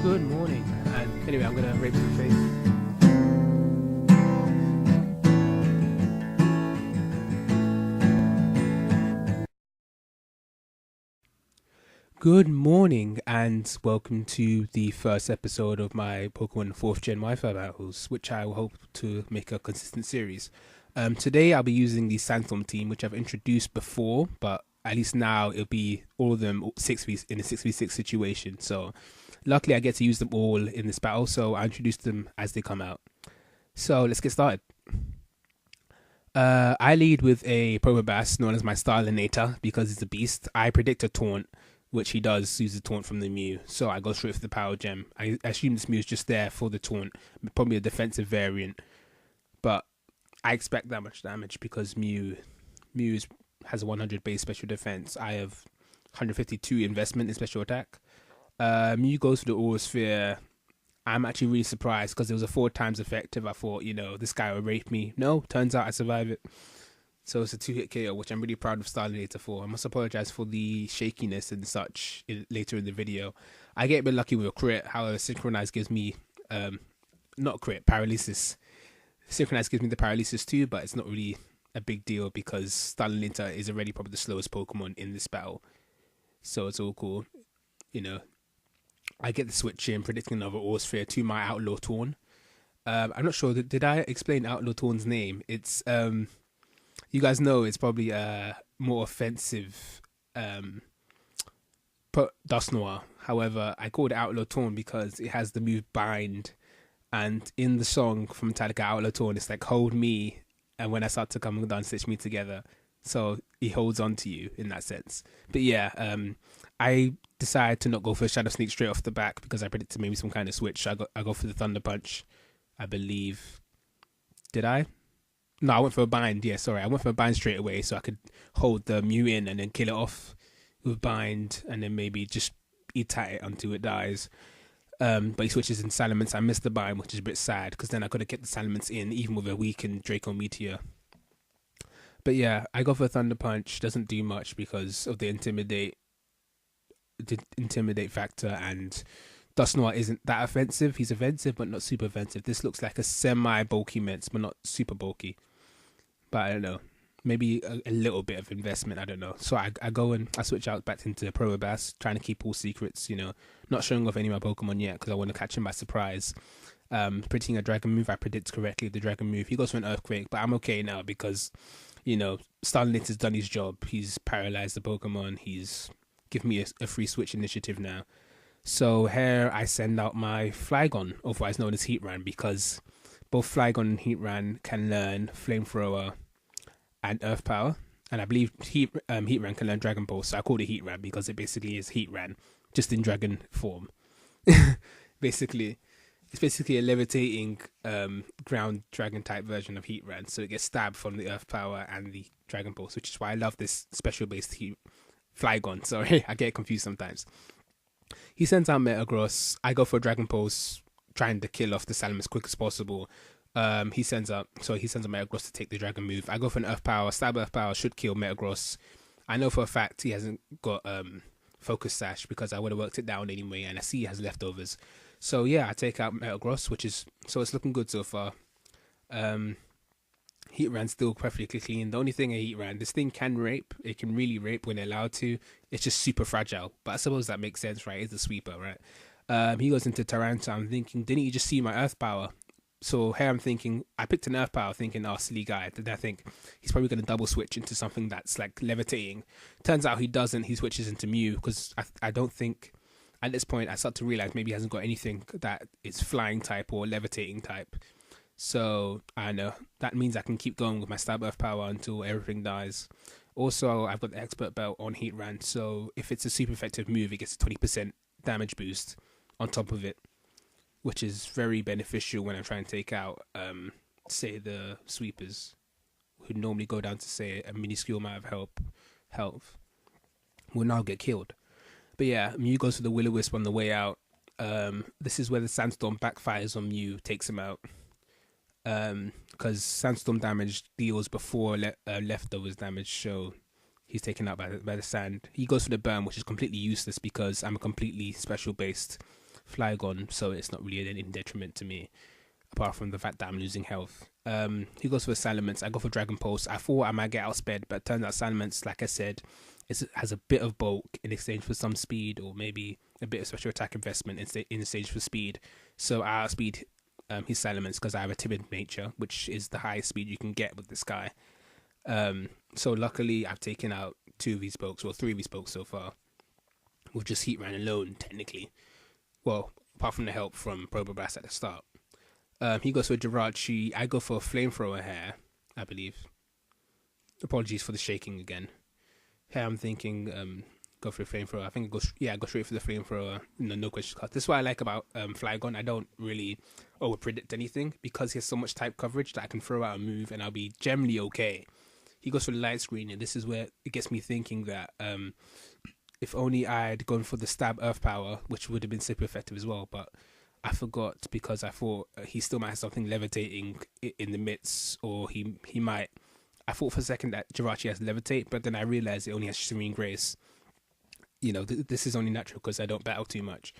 Good morning. And anyway, I'm gonna rape some face. Good morning and welcome to the first episode of my Pokemon 4th Gen Wi-Fi battles, which I will hope to make a consistent series. Today I'll be using the Sandstorm team, which I've introduced before, but at least now it'll be all of them 6v in a 6v6 situation. So luckily I get to use them all in this battle, so I introduce them as they come out. So let's get started. I lead with a Probobass known as my Starlinator because he's a beast. I predict a taunt, which he does use the taunt from the Mew, so I go straight for the Power Gem. I assume this Mew is just there for the taunt, probably a defensive variant, but I expect that much damage because Mew has a 100 base special defense. I have 152 investment in special attack. Mew goes for the Aura Sphere. I'm actually really surprised because it was a 4 times effective. I thought, this guy will rape me. No, turns out I survive it. So it's a 2-hit KO, which I'm really proud of Starlinator for. I must apologize for the shakiness and such later in the video. I get a bit lucky with a crit. However, Synchronize gives me, not crit, paralysis. Synchronize gives me the paralysis too, but it's not really a big deal because Starlinator is already probably the slowest Pokemon in this battle. So it's all cool. I get the switch in, predicting another Aura Sphere to my Outlaw Torn. I'm not sure, did I explain Outlaw Torn's name? It's, you guys know it's probably a more offensive Dusknoir. However, I called it Outlaw Torn because it has the move Bind. And in the song from Metallica, Outlaw Torn, it's like, hold me, and when I start to come down, stitch me together. So he holds on to you in that sense. But yeah, I decided to not go for a Shadow Sneak straight off the back because I predicted maybe some kind of switch. I go for the Thunder Punch, I believe. Did I? No, I went for a Bind. Yeah, sorry. I went for a Bind straight away so I could hold the Mew in and then kill it off with Bind and then maybe just eat at it until it dies. But he switches in Salamence. I missed the Bind, which is a bit sad because then I could have kept the Salamence in even with a weakened Draco Meteor. But yeah, I go for a Thunder Punch. Doesn't do much because of the intimidate factor, and Dusknoir isn't that offensive. He's offensive, but not super offensive. This looks like a semi-bulky Mets, but not super bulky. But I don't know. Maybe a little bit of investment. I don't know. So I go and I switch out back into Probobass, trying to keep all secrets, not showing off any of my Pokemon yet because I want to catch him by surprise. Predicting a Dragon move, I predict correctly the Dragon move. He goes for an Earthquake, but I'm okay now because, Starlinator's done his job. He's paralyzed the Pokemon. He's given me a free switch initiative now. So here I send out my Flygon, otherwise known as Heatran, because both Flygon and Heatran can learn Flamethrower and Earth Power. And I believe Heatran can learn Dragon Pulse, so I called it Heatran because it basically is Heatran, just in dragon form. Basically, it's basically a levitating ground dragon type version of Heatran, so it gets stabbed from the Earth Power and the Dragon Pulse, which is why I love this special based Flygon. Sorry, I get confused sometimes. He sends out Metagross. I go for a Dragon Pulse, trying to kill off the Salamence as quick as possible. He sends a Metagross to take the Dragon move. I go for an Earth Power. Stab Earth Power should kill Metagross. I know for a fact he hasn't got Focus Sash because I would have worked it down anyway, and I see he has leftovers. So yeah, I take out Metagross, it's looking good so far. Heatran's still perfectly clean. The only thing Heatran, this thing can rape. It can really rape when allowed to. It's just super fragile. But I suppose that makes sense, right? It's a sweeper, right? He goes into Taranta. I'm thinking, didn't you just see my Earth Power? So here I'm thinking, I picked an Earth Power thinking, oh, silly guy. Then I think he's probably going to double switch into something that's like levitating. Turns out he doesn't. He switches into Mew because I don't think, at this point, I start to realize maybe he hasn't got anything that is flying type or levitating type. So I know that means I can keep going with my Stab Earth Power until everything dies. Also, I've got the Expert Belt on Heatran, so if it's a super effective move, it gets a 20% damage boost on top of it, which is very beneficial when I'm trying to take out, say, the sweepers, who normally go down to, say, a minuscule amount of health, will now get killed. But yeah, Mew goes for the Will-O-Wisp on the way out. This is where the Sandstorm backfires on Mew, takes him out. Because Sandstorm damage deals before leftovers damage, so he's taken out by the sand. He goes for the burn, which is completely useless because I'm a completely special based Flygon, so it's not really any detriment to me, apart from the fact that I'm losing health. He goes for Salamence. I go for Dragon Pulse. I thought I might get outsped, but it turns out Salamence, like I said, has a bit of bulk in exchange for some speed, or maybe a bit of special attack investment in exchange for speed. So I outspeed his Salamence because I have a timid nature, which is the highest speed you can get with this guy. So luckily I've taken out 2 of his spokes, or 3 of his spokes so far, with just Heatran alone, technically. Well, apart from the help from Probopass at the start. He goes for Jirachi. I go for a Flamethrower here, I believe. Apologies for the shaking again. Here I'm thinking, go for the Flamethrower. I think I go straight for the Flamethrower. No questions asked. This is what I like about Flygon. I don't really over-predict anything, because he has so much type coverage that I can throw out a move and I'll be generally okay. He goes for the Light Screen, and this is where it gets me thinking that if only I'd gone for the Stab Earth Power, which would have been super effective as well, but I forgot because I thought he still might have something levitating in the midst, or he might. I thought for a second that Jirachi has Levitate, but then I realized it only has Serene Grace. This is only natural because I don't battle too much.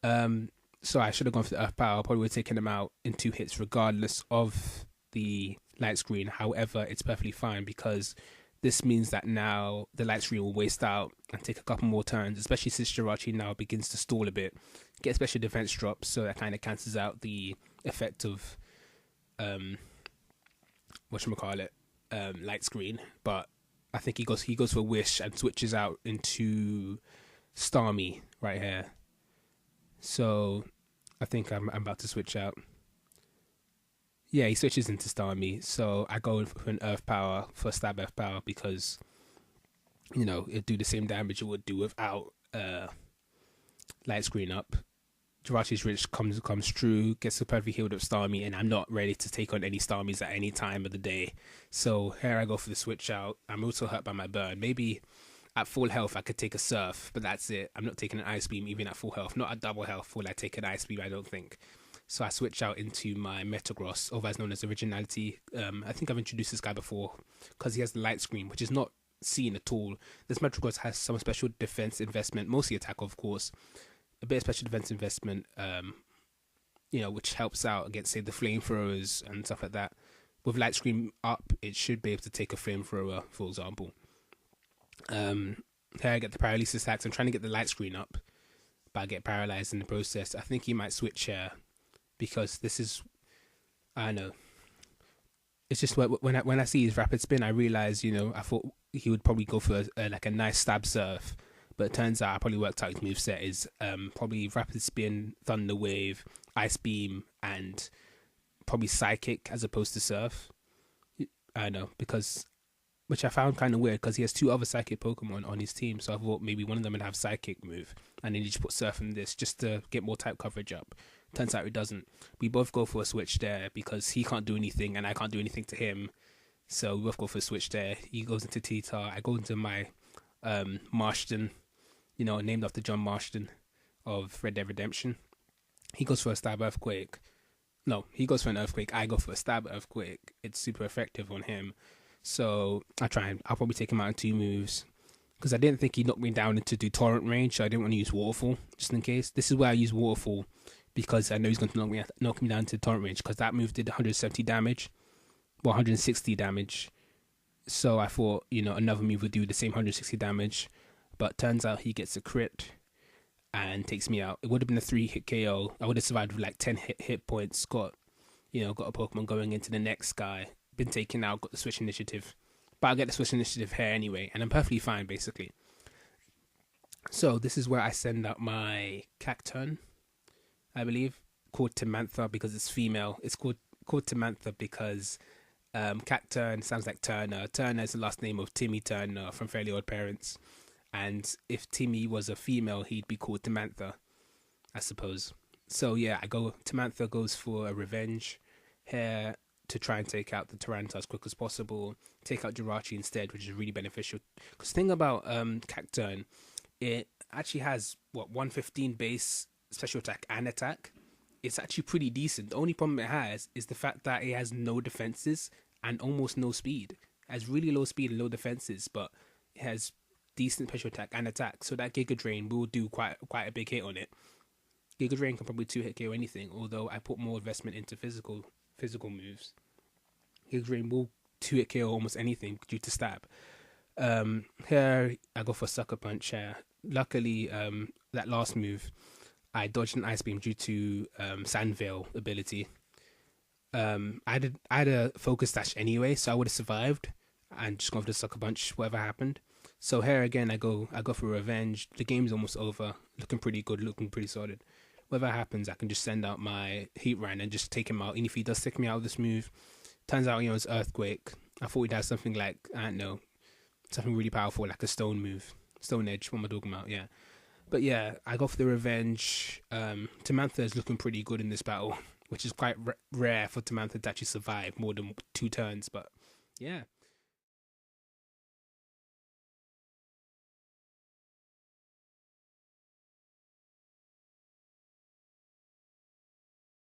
So I should have gone for the Earth Power. Probably would have taken him out in 2 hits regardless of the Light Screen. However, it's perfectly fine, because this means that now the Light Screen will waste out and take a couple more turns, especially since Jirachi now begins to stall a bit, get special defense drops, so that kind of cancels out the effect of Light Screen. But I think he goes for Wish and switches out into Starmie right here. So I think I'm about to switch out. Yeah, he switches into Starmie, so I go for an Earth Power, for Stab Earth Power, because it'd do the same damage it would do without Light Screen up. Jirachi's Rich comes through, gets perfectly healed up Starmie, and I'm not ready to take on any Starmies at any time of the day. So here I go for the switch out. I'm also hurt by my burn. Maybe at full health I could take a Surf, but that's it. I'm not taking an Ice Beam even at full health. Not at double health will I take an Ice Beam, I don't think. So I switch out into my Metagross, otherwise known as Originality. I think I've introduced this guy before, because he has the Light Screen, which is not seen at all. This Metagross has some special defense investment, mostly attack, of course. A bit of special defense investment, which helps out against, say, the Flamethrowers and stuff like that. With Light Screen up, it should be able to take a Flamethrower, for example. Here I get the Paralysis attacks. I'm trying to get the Light Screen up, but I get paralyzed in the process. I think he might switch here, because this is, I don't know. It's just when I see his Rapid Spin, I realize, I thought he would probably go for a nice Stab Surf. But it turns out I probably worked out his moveset is probably Rapid Spin, Thunder Wave, Ice Beam, and probably Psychic as opposed to Surf. I know, which I found kind of weird, because he has 2 other Psychic Pokemon on his team, so I thought maybe one of them would have Psychic move, and then you just put Surf in this just to get more type coverage up. Turns out it doesn't. We both go for a switch there, because he can't do anything and I can't do anything to him, so we both go for a switch there. He goes into T-Tar, I go into my Marston, named after John Marston of Red Dead Redemption. He goes for a Stab Earthquake. No, he goes for an Earthquake. I go for a Stab Earthquake. It's super effective on him. So I'll probably take him out in 2 moves, because I didn't think he'd knock me down into do Torrent range, so I didn't want to use Waterfall, just in case. This is where I use Waterfall, because I know he's going to knock me down to Torrent range, because that move did 170 damage. Well, 160 damage. So I thought, another move would do the same 160 damage. But turns out he gets a crit and takes me out. It would have been a 3-hit KO. I would have survived with like 10 hit points. Got a Pokemon going into the next guy. Been taken out, got the Switch Initiative. But I'll get the Switch Initiative here anyway. And I'm perfectly fine, basically. So this is where I send out my Cacturn, I believe. Called Timantha because it's female. It's called Timantha because Cacturn sounds like Turner. Turner is the last name of Timmy Turner from Fairly Odd Parents. And if Timmy was a female, he'd be called Timantha, I suppose. So yeah, Timantha goes for a revenge here to try and take out the Tyranitar as quick as possible. Take out Jirachi instead, which is really beneficial. Because the thing about Cacturn, it actually has, 115 base, special attack and attack. It's actually pretty decent. The only problem it has is the fact that it has no defenses and almost no speed. It has really low speed and low defenses, but it has decent special attack and attack, so that Giga Drain will do quite a big hit on it. Giga Drain can probably 2-hit KO anything, although I put more investment into physical moves. Giga Drain will 2-hit KO almost anything due to stab. Here I go for Sucker Punch here. Luckily, that last move, I dodged an Ice Beam due to Sand Veil ability. I had a Focus Dash anyway, so I would have survived and just gone for the Sucker Punch, whatever happened. So here again, I go for Revenge. The game's almost over. Looking pretty good, looking pretty solid. Whatever happens, I can just send out my Heat Ran and just take him out. And if he does take me out of this move, turns out, it's Earthquake. I thought he'd have something like, I don't know, something really powerful, like a Stone move. Stone Edge, what am I talking about? Yeah. But yeah, I go for the Revenge. Tamantha is looking pretty good in this battle, which is quite rare for Tamantha to actually survive more than 2 turns. But yeah.